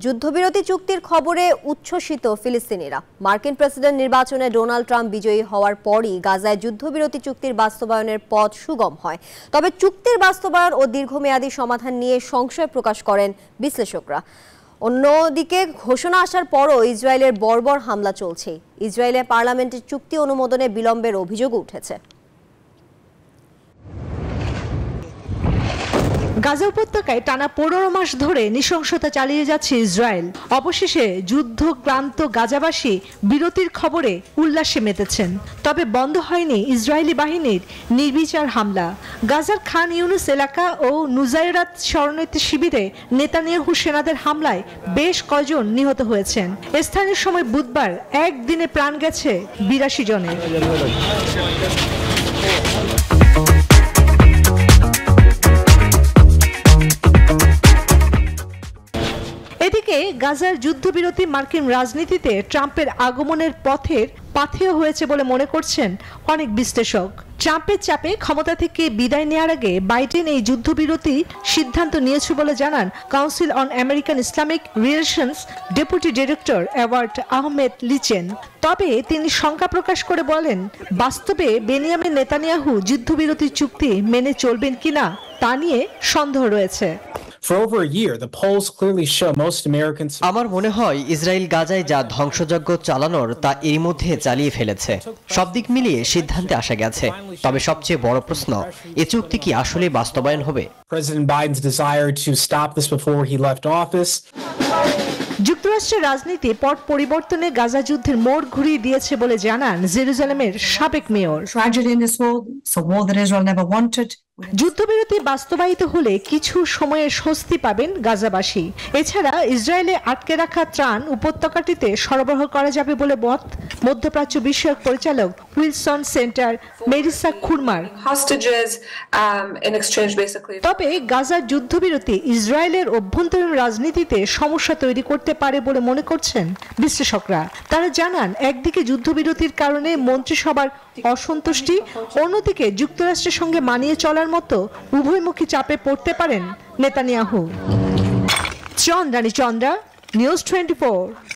যুদ্ধবিরতি চুক্তির খবরে উচ্ছ্বসিত ফিলিস্তিনিরা। মার্কিন প্রেসিডেন্ট নির্বাচনে ডোনাল্ড ট্রাম্প বিজয়ী হওয়ার পরই গাজায় যুদ্ধবিরতি চুক্তির বাস্তবায়নের পথ সুগম হয়। তবে চুক্তির বাস্তবায়ন ও দীর্ঘমেয়াদী সমাধান নিয়ে সংশয় প্রকাশ করেন বিশ্লেষকরা। অন্যদিকে ঘোষণা আসার পরও ইসরায়েলের বর্বর হামলা চলছে। ইসরায়েলের পার্লামেন্টের চুক্তি অনুমোদনে বিলম্বের অভিযোগও উঠেছে। গাজা উপত্যকায় টানা 15 মাস ধরে নৃশংসতা চালিয়ে যাচ্ছে ইসরায়েল। অবশেষে যুদ্ধক্লান্ত গাজাবাসী বিরতির খবরে উল্লাসে মেতেছেন। তবে বন্ধ হয়নি ইসরায়েলি বাহিনীর নির্বিচার হামলা। গাজার খান ইউনুস এলাকা ও নুজাইরাত শরণার্থী শিবিরে নেতানিয়াহু সেনাদের হামলায় বেশ কয়েকজন নিহত হয়েছেন। স্থানীয় সময় বুধবার একদিনে প্রাণ গেছে 82 জনের। এদিকে গাজার যুদ্ধবিরতি মার্কিন রাজনীতিতে ট্রাম্পের আগমনের পথের পাথেয় হয়েছে বলে মনে করছেন অনেক বিশ্লেষক। ট্রাম্পের চাপে ক্ষমতা থেকে বিদায় নেওয়ার আগে বাইডেন এই যুদ্ধবিরতি সিদ্ধান্ত নিয়েছে বলে জানান council on American Islamic relations deputy director Edward Ahmed listen. তবে তিনি শঙ্কা প্রকাশ করে বলেন, বাস্তবে বেনিয়ামিন নেতানিয়াহু যুদ্ধবিরতি চুক্তি মেনে চলবেন কিনা তা নিয়ে সন্দেহ রয়েছে। আমার মনে হয় ইসরায়েল গাজায় যা ধ্বংসযজ্ঞ চালানোর তা এর মধ্যে চালিয়ে ফেলেছে। সব দিক মিলিয়ে সিদ্ধান্তে আসা গেছে। তবে সবচেয়ে বড় প্রশ্ন, এ চুক্তি কি আসলে বাস্তবায়ন হবে? যুক্তরাষ্ট্রের রাজনীতি পট পরিবর্তনে গাজা যুদ্ধের মোড় ঘুরিয়ে দিয়েছে বলে জানান জেরুজালেমের সাবেক মেয়র। যুদ্ধবিরতি বাস্তবায়িত হলে কিছু সময়ের স্বস্তি পাবেন গাজাবাসী। এছাড়া ইসরায়েলে আটকে রাখা ত্রাণ উপত্যকাটিতে সরবরাহ করা যাবে বলে মত মধ্যপ্রাচ্য বিষয়ক পরিচালক উইলসন সেন্টার মেরিসা খুরমার। তবে গাজার যুদ্ধবিরতি ইসরায়েলের অভ্যন্তরীণ রাজনীতিতে সমস্যা তৈরি করতে পারে বলে মনে করছেন বিশ্লেষকরা। তারা জানান, একদিকে যুদ্ধবিরতির কারণে মন্ত্রিসভার অসন্তুষ্টি, অন্যদিকে যুক্তরাষ্ট্রের সঙ্গে মানিয়ে চলার মতো উভয়মুখী চাপে পড়তে পারেন নেতানিয়াহু। চন্দ্রানী চন্দ্রা, নিউজ 24।